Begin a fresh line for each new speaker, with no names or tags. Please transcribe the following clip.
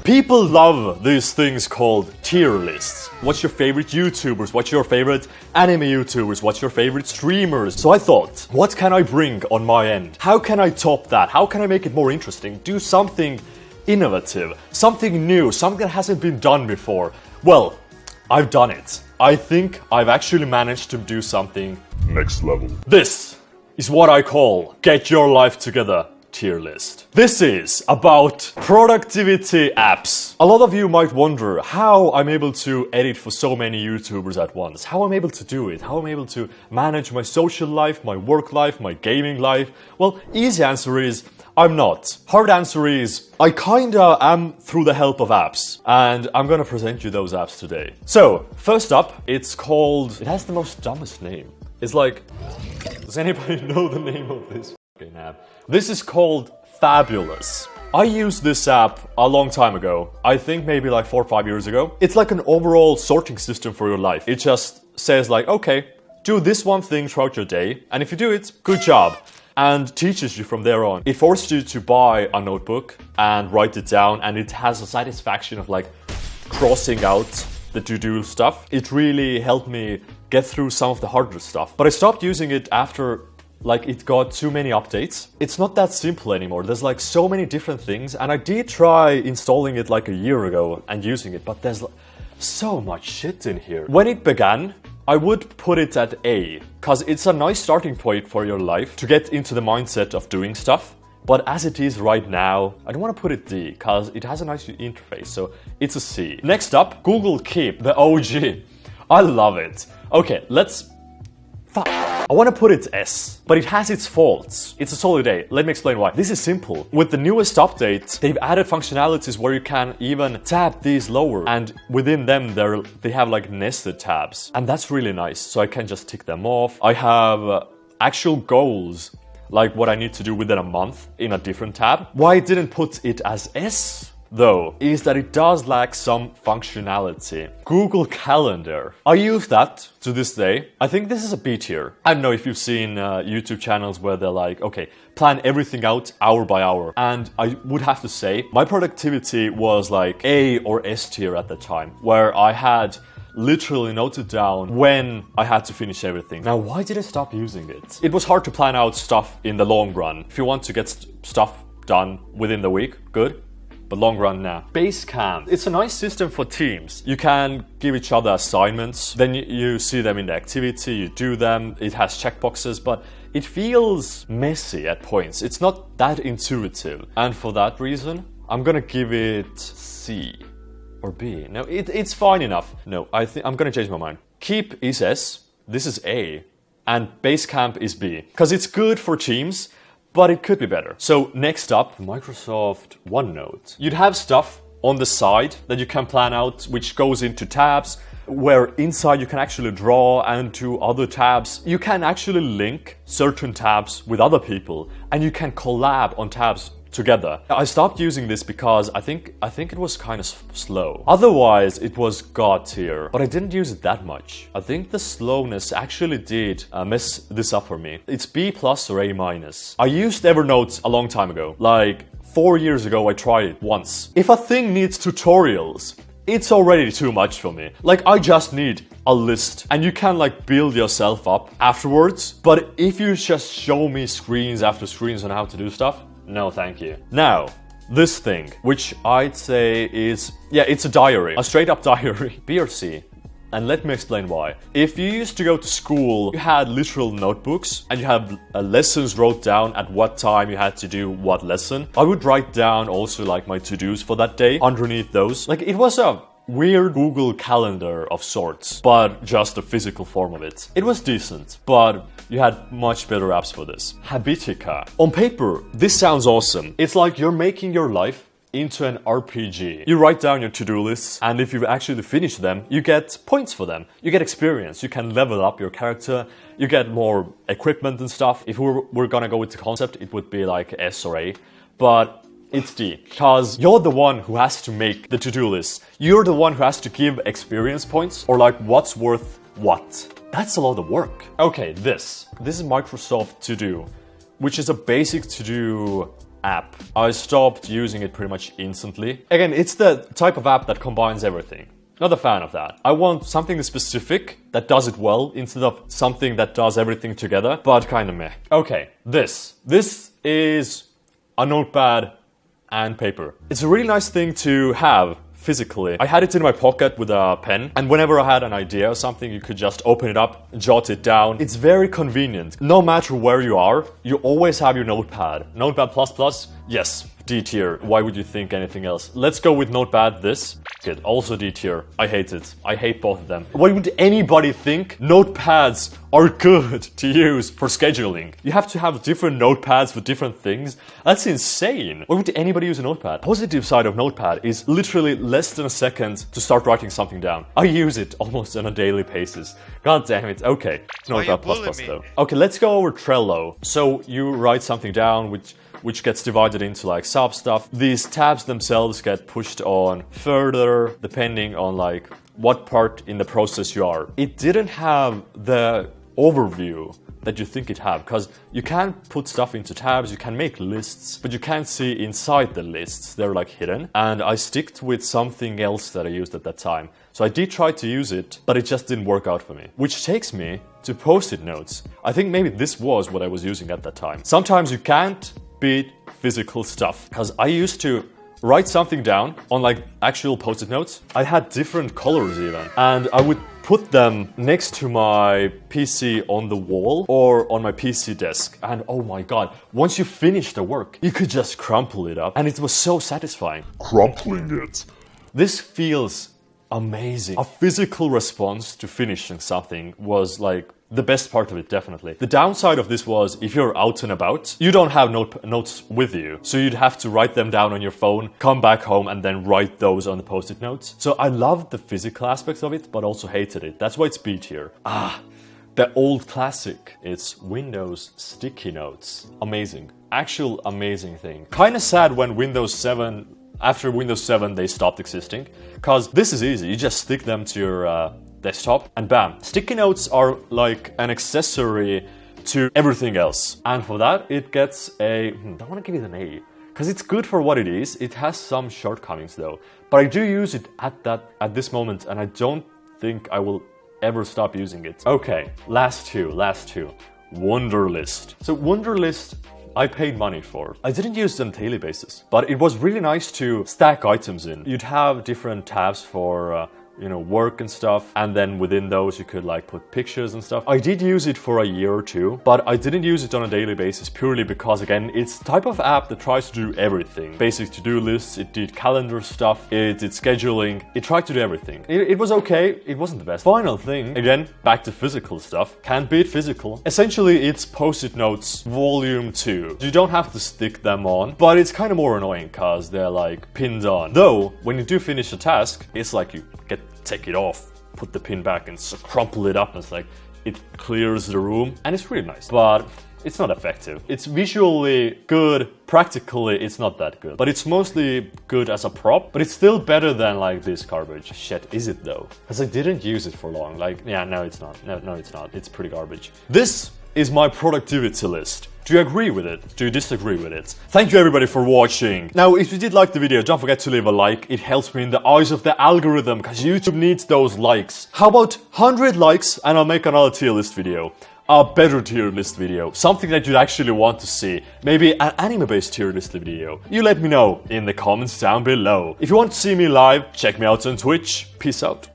People love these things called tier lists. What's your favorite YouTubers? What's your favorite anime YouTubers? What's your favorite streamers? So I thought, what can I bring on my end? How can I top that? How can I make it more interesting? Do something innovative, something new, something that hasn't been done before. Well, I've done it. I think I've actually managed to do something next level. This is what I call Get Your Life Together tier list. This is about productivity apps. A lot of you might wonder how I'm able to edit for so many YouTubers at once, how I'm able to do it, how I'm able to manage my social life, my work life, my gaming life. Well, easy answer is I'm not. Hard answer is I kinda am through the help of apps, and I'm gonna present you those apps today. So, first up, it has the most dumbest name. It's like, does anybody know the name of this fucking app? This is called Fabulous. I used this app a long time ago. I think maybe like 4 or 5 years ago. It's like an overall sorting system for your life. It just says like, okay, do this one thing throughout your day, and if you do it, good job. And teaches you from there on. It forced you to buy a notebook and write it down, and it has a satisfaction of like crossing out the to-do stuff. It really helped me get through some of the harder stuff. But I stopped using it after like it got too many updates. It's not that simple anymore. There's like so many different things, and I did try installing it like a year ago and using it, but there's so much shit in here. When it began, I would put it at A, because it's a nice starting point for your life to get into the mindset of doing stuff. But as it is right now, I don't want to put it D, because it has a nice interface, so it's a C. Next up, Google Keep, the OG. I love it. Okay, I want to put it S, but it has its faults. It's a solid A. Let me explain why. This is simple. With the newest update, they've added functionalities where you can even tap these lower, and within them they have like nested tabs, and that's really nice. So I can just tick them off. I have actual goals, like what I need to do within a month in a different tab. Why I didn't put it as S, though, is that it does lack some functionality. Google Calendar. I use that to this day. I think this is a B tier. I don't know if you've seen YouTube channels where they're like, okay, plan everything out hour by hour. And I would have to say, my productivity was like A or S tier at the time, where I had literally noted down when I had to finish everything. Now, why did I stop using it? It was hard to plan out stuff in the long run. If you want to get stuff done within the week, good. But long run now. Basecamp. It's a nice system for teams. You can give each other assignments, then you see them in the activity, you do them, it has checkboxes, but it feels messy at points. It's not that intuitive. And for that reason, I'm gonna give it C or B. No, it's fine enough. No, I'm gonna change my mind. Keep is S, this is A, and Basecamp is B. Because it's good for teams, but it could be better. So next up, Microsoft Onenote. You'd have stuff on the side that you can plan out, which goes into tabs, where inside you can actually draw, and to other tabs. You can actually link certain tabs with other people, and you can collab on tabs together. I stopped using this because I think it was kind of slow. Otherwise, it was God tier, but I didn't use it that much. I think the slowness actually did mess this up for me. It's B+ or A-. I used Evernote a long time ago. Like 4 years ago, I tried it once. If a thing needs tutorials, it's already too much for me. Like, I just need a list, and you can like build yourself up afterwards. But if you just show me screens after screens on how to do stuff, no, thank you. Now, this thing, which I'd say is, yeah, it's a diary. A straight up diary. B or C. And let me explain why. If you used to go to school, you had literal notebooks, and you had lessons wrote down at what time you had to do what lesson. I would write down also like my to-dos for that day underneath those. Like, it was a weird Google Calendar of sorts, but just a physical form of it. It was decent, but you had much better apps for this. Habitica. On paper, this sounds awesome. It's like you're making your life into an RPG. You write down your to-do lists, and if you actually finish them, you get points for them. You get experience, you can level up your character, you get more equipment and stuff. If we're gonna go with the concept, it would be like S or A, but it's D, because you're the one who has to make the to-do list. You're the one who has to give experience points, or like what's worth what. That's a lot of work. Okay, this is Microsoft To Do, which is a basic to-do app. I stopped using it pretty much instantly. Again, it's the type of app that combines everything. Not a fan of that. I want something specific that does it well instead of something that does everything together, but kind of meh. Okay, this is a notepad and paper. It's a really nice thing to have physically. I had it in my pocket with a pen, and whenever I had an idea or something, you could just open it up, jot it down. It's very convenient. No matter where you are, you always have your notepad. Notepad++, yes, D tier. Why would you think anything else? Let's go with Notepad, this. Good. Also D tier. I hate it. I hate both of them. Why would anybody think notepads are good to use for scheduling? You have to have different notepads for different things. That's insane. Why would anybody use a notepad? Positive side of Notepad is literally less than a second to start writing something down. I use it almost on a daily basis. God damn it. Okay. Notepad++ though. Okay, let's go over Trello. So you write something down which gets divided into like sub stuff. These tabs themselves get pushed on further depending on like what part in the process you are. It didn't have the overview that you think it had, because you can put stuff into tabs, you can make lists, but you can't see inside the lists. They're like hidden. And I sticked with something else that I used at that time. So I did try to use it, but it just didn't work out for me. Which takes me to post-it notes. I think maybe this was what I was using at that time. Sometimes you can't beat physical stuff, because I used to write something down on like actual post-it notes. I had different colors even, and I would put them next to my PC on the wall or on my PC desk, and oh my god, once you finish the work, you could just crumple it up, and it was so satisfying. Crumpling it. This feels amazing. A physical response to finishing something was like the best part of it, definitely. The downside of this was if you're out and about, you don't have notes with you. So you'd have to write them down on your phone, come back home, and then write those on the post-it notes. So I loved the physical aspects of it, but also hated it. That's why it's B tier. The old classic. It's Windows sticky notes. Amazing. Actual amazing thing. Kinda sad when after Windows 7 they stopped existing, because this is easy. You just stick them to your desktop and bam. Sticky notes are like an accessory to everything else. And for that it gets a, I want to give it an A, because it's good for what it is. It has some shortcomings though. But I do use it at this moment, and I don't think I will ever stop using it. Okay, last two. Wonderlist. So Wonderlist I paid money for. I didn't use it on a daily basis, but it was really nice to stack items in. You'd have different tabs for work and stuff, and then within those you could like put pictures and stuff. I did use it for a year or two, but I didn't use it on a daily basis purely because, again, it's the type of app that tries to do everything. Basic to-do lists, it did calendar stuff, it did scheduling, it tried to do everything. It was okay, it wasn't the best. Final thing, again, back to physical stuff, can't beat physical. Essentially, it's Post-it Notes Volume 2. You don't have to stick them on, but it's kind of more annoying because they're like pinned on. Though, when you do finish a task, it's like you take it off, put the pin back, and crumple it up, and it's like it clears the room, and it's really nice, but it's not effective. It's visually good, practically it's not that good, but it's mostly good as a prop, but it's still better than like this garbage. Shit, is it though? Because I didn't use it for long. Like, yeah, no it's not. No it's not. It's pretty garbage. This is my productivity list. Do you agree with it? Do you disagree with it? Thank you everybody for watching. Now, if you did like the video, don't forget to leave a like. It helps me in the eyes of the algorithm, because YouTube needs those likes. How about 100 likes and I'll make another tier list video. A better tier list video. Something that you'd actually want to see. Maybe an anime-based tier list video. You let me know in the comments down below. If you want to see me live, check me out on Twitch. Peace out.